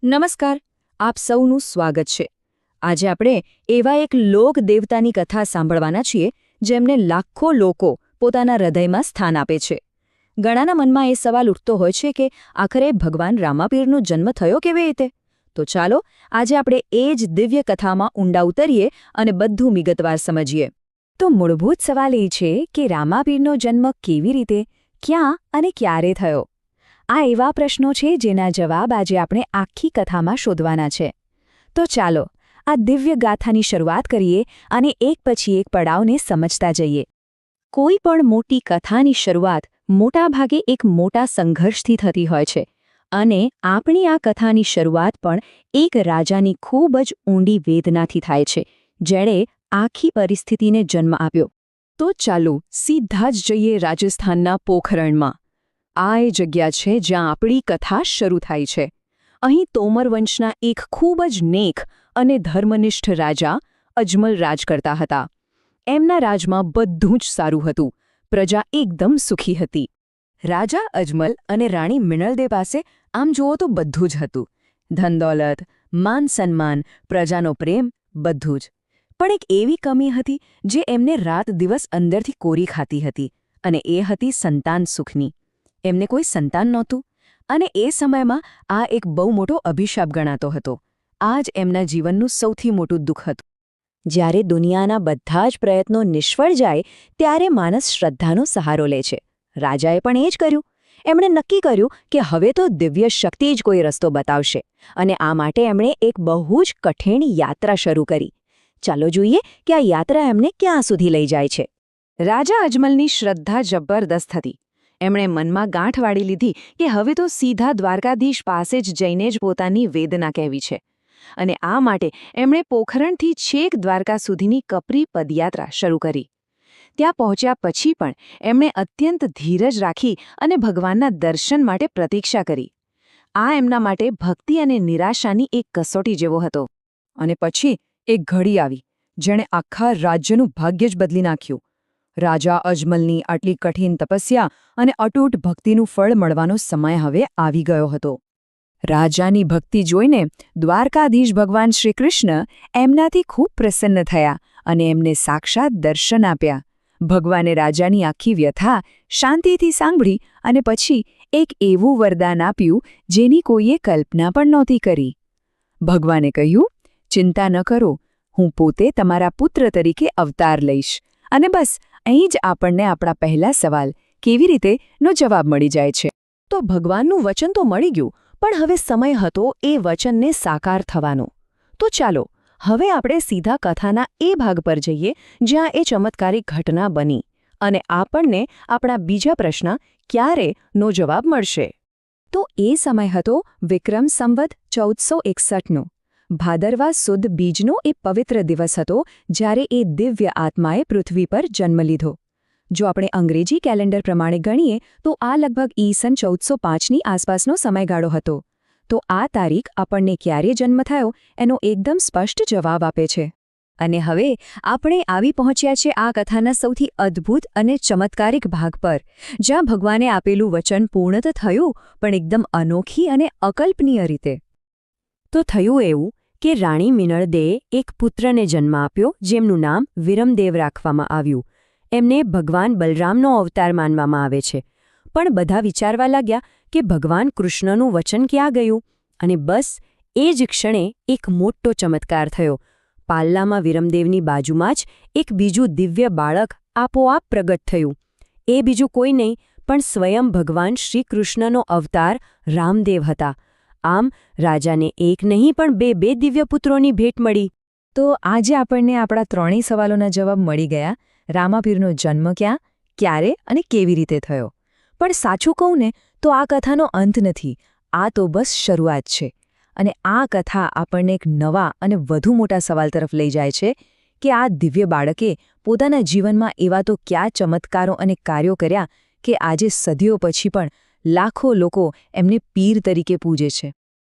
નમસ્કાર, આપ સૌનું સ્વાગત છે. આજે આપણે એવા એક લોક દેવતાની કથા સાંભળવાના છીએ જેમને લાખો લોકો પોતાના હૃદયમાં સ્થાન આપે છે. ઘણાના મનમાં એ સવાલ ઉઠતો હોય છે કે આખરે ભગવાન રામાપીરનો જન્મ થયો કેવી રીતે? તો ચાલો આજે આપણે એ જ દિવ્ય કથામાં ઊંડા ઉતરીએ અને બધું વિગતવાર સમજીએ. તો મૂળભૂત સવાલ એ છે કે રામાપીરનો જન્મ કેવી રીતે, ક્યાં અને ક્યારે થયો? આ એવા પ્રશ્નો છે જેના જવાબ આજે આપણે આખી કથામાં શોધવાના છે. તો ચાલો આ દિવ્ય ગાથાની શરૂઆત કરીએ અને એક પછી એક પડાવને સમજતા જઈએ. કોઈ પણ મોટી કથાની શરૂઆત મોટાભાગે એક મોટા સંઘર્ષથી થતી હોય છે અને આપણી આ કથાની શરૂઆત પણ એક રાજાની ખૂબ જ ઊંડી વેદનાથી થાય છે, જેણે આખી પરિસ્થિતિને જન્મ આપ્યો. તો ચાલો સીધા જ જઈએ રાજસ્થાનના પોખરણમાં. આ એ જગ્યા છે જ્યાં આપણી કથા શરૂ થાય છે. અહીં તોમર વંશના એક ખૂબ જ નેક અને ધર્મનિષ્ઠ રાજા અજમલ રાજ કરતા હતા. એમના રાજમાં બધું જ સારું હતું. પ્રજા એકદમ સુખી હતી. રાજા અજમલ અને રાણી મિનળદે પાસે આમ જુઓ તો બધું જ હતું. ધન દોલત, માન સન્માન, પ્રજાનો પ્રેમ, બધું જ. પણ એક એવી કમી હતી જે એમને રાત દિવસ અંદરથી કોરી ખાતી હતી, અને એ હતી સંતાન સુખની. એમને કોઈ સંતાન નહોતું અને એ સમયમાં આ એક બહુ મોટો અભિશાપ ગણાતો હતો. આ જ એમના જીવનનું સૌથી મોટું દુઃખ હતું. જ્યારે દુનિયાના બધા જ પ્રયત્નો નિષ્ફળ જાય ત્યારે માણસ શ્રદ્ધાનો સહારો લે છે. રાજાએ પણ એ જ કર્યું. એમણે નક્કી કર્યું કે હવે તો દિવ્ય શક્તિ જ કોઈ રસ્તો બતાવશે, અને આ માટે એમણે એક બહુ જ કઠિન યાત્રા શરૂ કરી. ચાલો જોઈએ કે આ યાત્રા એમને ક્યાં સુધી લઈ જાય છે. રાજા અજમલની શ્રદ્ધા જબરદસ્ત હતી. એમણે મનમાં ગાંઠ વાળી લીધી કે હવે તો સીધા દ્વારકાધીશ પાસે જ જઈને જ પોતાની વેદના કહેવી છે. અને આ માટે એમણે પોખરણથી છેક દ્વારકા સુધીની કપરી પદયાત્રા શરૂ કરી. ત્યાં પહોંચ્યા પછી પણ એમણે અત્યંત ધીરજ રાખી અને ભગવાનના દર્શન માટે પ્રતીક્ષા કરી. આ એમના માટે ભક્તિ અને નિરાશાની એક કસોટી જેવો હતો. અને પછી એક ઘડી આવી જેણે આખા રાજ્યનું ભાગ્ય જ બદલી નાખ્યું. રાજા અજમલની આટલી કઠિન તપસ્યા અને અતૂટ ભક્તિનું ફળ મળવાનો સમય હવે આવી ગયો હતો. રાજાની ભક્તિ જોઈને દ્વારકાધીશ ભગવાન શ્રીકૃષ્ણ એમનાથી ખૂબ પ્રસન્ન થયા અને એમને સાક્ષાત દર્શન આપ્યા. ભગવાને રાજાની આખી વ્યથા શાંતિથી સાંભળી અને પછી એક એવું વરદાન આપ્યું જેની કોઈએ કલ્પના પણ નહોતી કરી. ભગવાને કહ્યું, ચિંતા ન કરો, હું પોતે તમારા પુત્ર તરીકે અવતાર લઈશ. અને બસ અહીં જ આપણને આપણા પહેલા સવાલ કેવી રીતે નો જવાબ મળી જાય છે. તો ભગવાનનું વચન તો મળી ગયું, પણ હવે સમય હતો એ વચનને સાકાર થવાનો. તો ચાલો હવે આપણે સીધા કથાના એ ભાગ પર જઈએ જ્યાં એ ચમત્કારિક ઘટના બની અને આપણને આપણા બીજા પ્રશ્ન ક્યારે નો જવાબ મળશે. તો એ સમય હતો વિક્રમ સંવત 1461નો. ભાદરવા સુદ બીજનો એ પવિત્ર દિવસ હતો જ્યારે એ દિવ્ય આત્માએ પૃથ્વી પર જન્મ લીધો. જો આપણે અંગ્રેજી કેલેન્ડર પ્રમાણે ગણીએ તો આ લગભગ ઈસન 1405ની આસપાસનો સમયગાળો હતો. તો આ તારીખ આપણને ક્યારે જન્મ થયો એનો એકદમ સ્પષ્ટ જવાબ આપે છે. અને હવે આપણે આવી પહોંચ્યા છે આ કથાના સૌથી અદ્ભુત અને ચમત્કારિક ભાગ પર, જ્યાં ભગવાને આપેલું વચન પૂર્ણ તો થયું, પણ એકદમ અનોખી અને અકલ્પનીય રીતે. તો થયું એવું કે રાણી મિનળદેએ એક પુત્રને જન્મ આપ્યો જેમનું નામ વિરમદેવ રાખવામાં આવ્યું. એમને ભગવાન બલરામનો અવતાર માનવામાં આવે છે. પણ બધા વિચારવા લાગ્યા કે ભગવાન કૃષ્ણનું વચન ક્યાં ગયું? અને બસ એ જ ક્ષણે એક મોટો ચમત્કાર થયો. પાલ્લામાં વિરમદેવની બાજુમાં જ એક બીજું દિવ્ય બાળક આપોઆપ પ્રગટ થયું. એ બીજું કોઈ નહીં પણ સ્વયં ભગવાન શ્રીકૃષ્ણનો અવતાર રામદેવ હતા. આમ રાજાને એક નહીં પણ બે દિવ્ય પુત્રોની ભેટ મળી. તો આજે આપણને આપણા ત્રણેય સવાલોના જવાબ મળી ગયા. રામાપીરનો જન્મ ક્યાં, ક્યારે અને કેવી રીતે થયો. પણ સાચું કહું ને તો આ કથાનો અંત નથી. આ તો બસ શરૂઆત છે. અને આ કથા આપણને એક નવા અને વધુ મોટા સવાલ તરફ લઈ જાય છે કે આ દિવ્ય બાળકે પોતાના જીવનમાં એવા તો કયા ચમત્કારો અને કાર્યો કર્યા કે આજે સદીઓ પછી પણ લાખો લોકો એમને પીર તરીકે પૂજે છે.